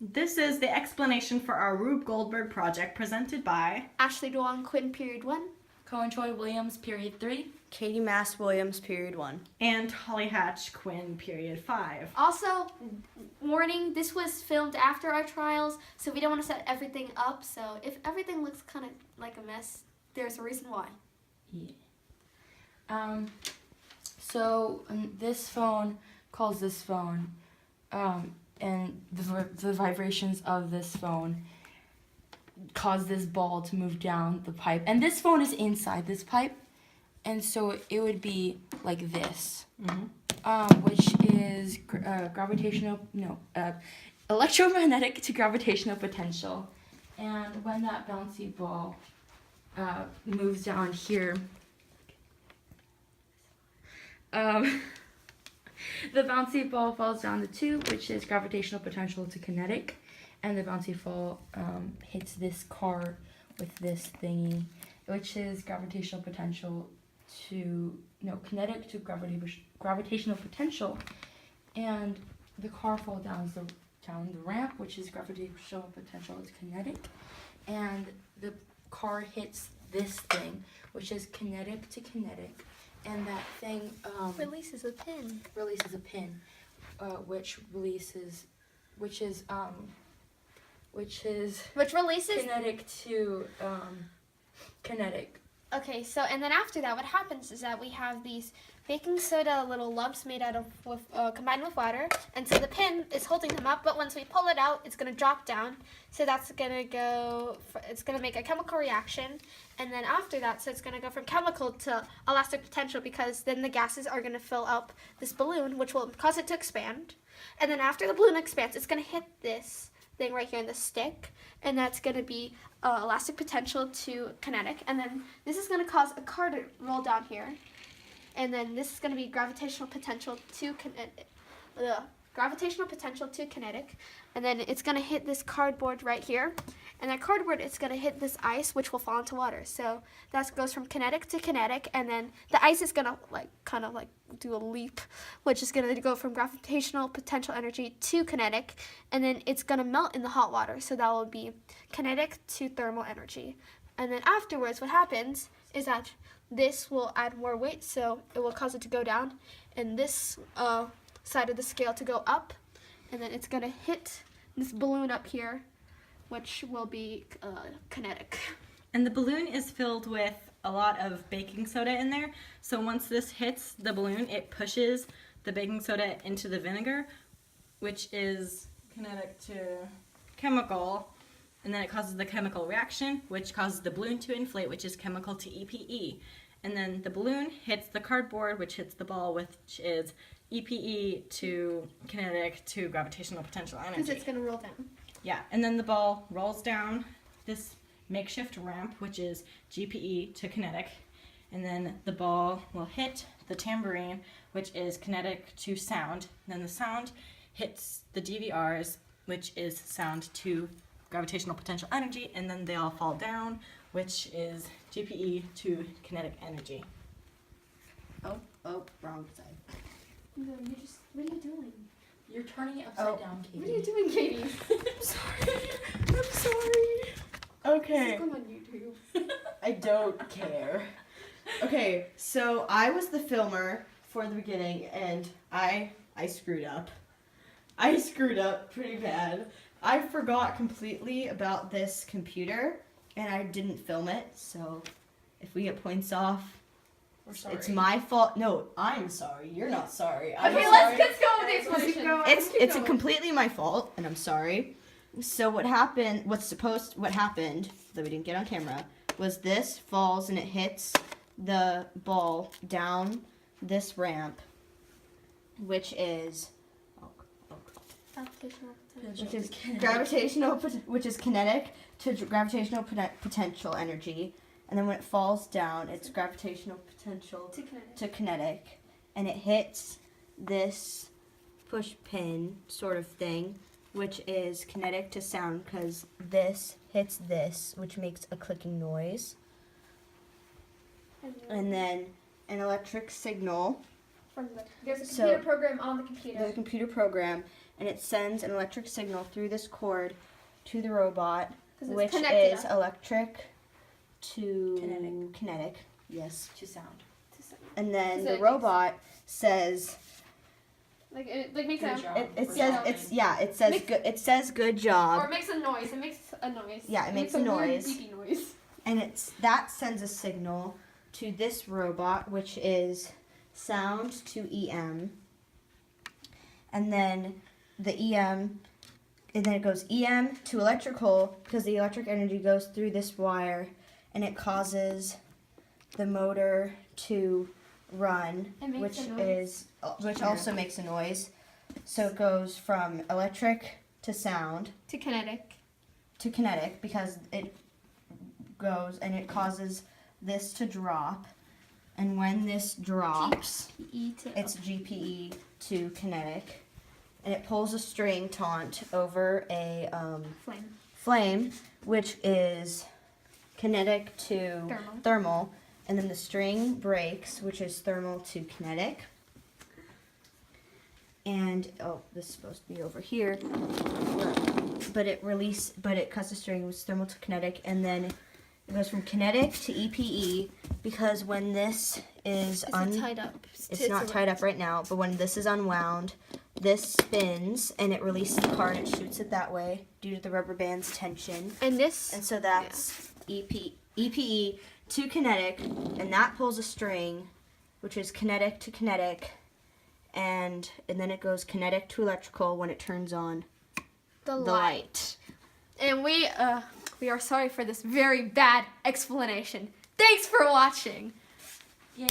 This is the explanation for our Rube Goldberg project presented by Ashley Duong, Quinn, period 1. Cohen Choi Williams, period 3. Katie Mass Williams, period 1. and Holly Hatch Quinn, period 5. Also, warning, this was filmed after our trials, so we don't want to set everything up. So if everything looks kind of like a mess, there's a reason why. Yeah. So this phone calls this phone, and the vibrations of this phone cause this ball to move down the pipe. And this phone is inside this pipe, and so it would be like this, which is electromagnetic to gravitational potential. And when that bouncy ball moves down here, the bouncy ball falls down the tube, which is gravitational potential to kinetic, and the bouncy ball hits this car with this thingy, which is gravitational potential to kinetic to gravitational potential, and the car falls down the ramp, which is gravitational potential to kinetic, and the car hits this thing, which is kinetic to kinetic. And that thing Releases a pin. releases a pin, which releases kinetic to kinetic. Okay, so and then after that, what happens is that we have these baking soda little lumps made out of combined with water, and so the pin is holding them up. But once we pull it out, it's gonna drop down. So that's gonna go. It's gonna make a chemical reaction, and then after that, so it's gonna go from chemical to elastic potential, because then the gases are gonna fill up this balloon, which will cause it to expand. And then after the balloon expands, it's gonna hit this thing right here in the stick, and that's going to be elastic potential to kinetic, and then this is going to cause a car to roll down here, and then this is going to be gravitational potential to kinetic, and then it's going to hit this cardboard right here, and that cardboard is going to hit this ice, which will fall into water. So that goes from kinetic to kinetic, and then the ice is going to kind of do a leap, which is going to go from gravitational potential energy to kinetic, and then it's going to melt in the hot water. So that will be kinetic to thermal energy. And then afterwards, what happens is that this will add more weight, so it will cause it to go down, and this side of the scale to go up, and then it's going to hit this balloon up here, which will be kinetic. And the balloon is filled with a lot of baking soda in there. So once this hits the balloon, it pushes the baking soda into the vinegar, which is kinetic to chemical. And then it causes the chemical reaction, which causes the balloon to inflate, which is chemical to EPE. And then the balloon hits the cardboard, which hits the ball, which is EPE to kinetic to gravitational potential energy. Because it's going to roll down. Yeah, and then the ball rolls down this makeshift ramp, which is GPE to kinetic, and then the ball will hit the tambourine, which is kinetic to sound. Then the sound hits the DVRs, which is sound to gravitational potential energy, and then they all fall down, which is GPE to kinetic energy. Oh, wrong side. No, what are you doing? You're turning it upside down, Katie. What are you doing, Katie? I'm sorry. Okay. This is going on YouTube. I don't care. Okay, so I was the filmer for the beginning, and I screwed up. I screwed up pretty bad. I forgot completely about this computer, and I didn't film it, so if we get points off, We're sorry. it's my fault. No, I'm sorry. You're not sorry. I'm Okay, sorry. let's go with the explanation. It's completely my fault, and I'm sorry. So what happened, what happened, that we didn't get on camera, was this falls and it hits the ball down this ramp, which is kinetic to gravitational potential energy, and then when it falls down, it's gravitational potential to kinetic, and it hits this push pin sort of thing, which is kinetic to sound, because this hits this, which makes a clicking noise, and then an electric signal. There's a computer program on the The computer. computer program, and it sends an electric signal through this cord to the robot, 'Cause it's which connected is up. electric to kinetic. Yes. To sound. And then So the it robot says Like it makes Good a job. it for says sounding. it says Makes- good, it says good or job, it makes a noise. It makes a noise. Yeah, it makes a weird noise. beepy noise. and that sends a signal to this robot, which is sound to EM, and then the EM, and then it goes EM to electrical because the electric energy goes through this wire, and it causes the motor to run, It makes which a noise. which also makes a noise. So it goes from electric to sound To kinetic. to kinetic because it goes and it causes this to drop, and when this drops, E to it's GPE to kinetic, and it pulls a string taunt over a flame. flame, which is kinetic to thermal, and then the string breaks, which is thermal to kinetic. And this is supposed to be over here, but it cuts the string, which is thermal to kinetic, and then it goes from kinetic to EPE because when this is Tied up. it's not tied up right now, but when this is unwound, this spins and it releases the car and it shoots it that way due to the rubber band's tension. And this. And so that's EPE to kinetic, and that pulls a string, which is kinetic to kinetic, and then it goes kinetic to electrical when it turns on The the light. And we are sorry for this very bad explanation. Thanks for watching. Yay.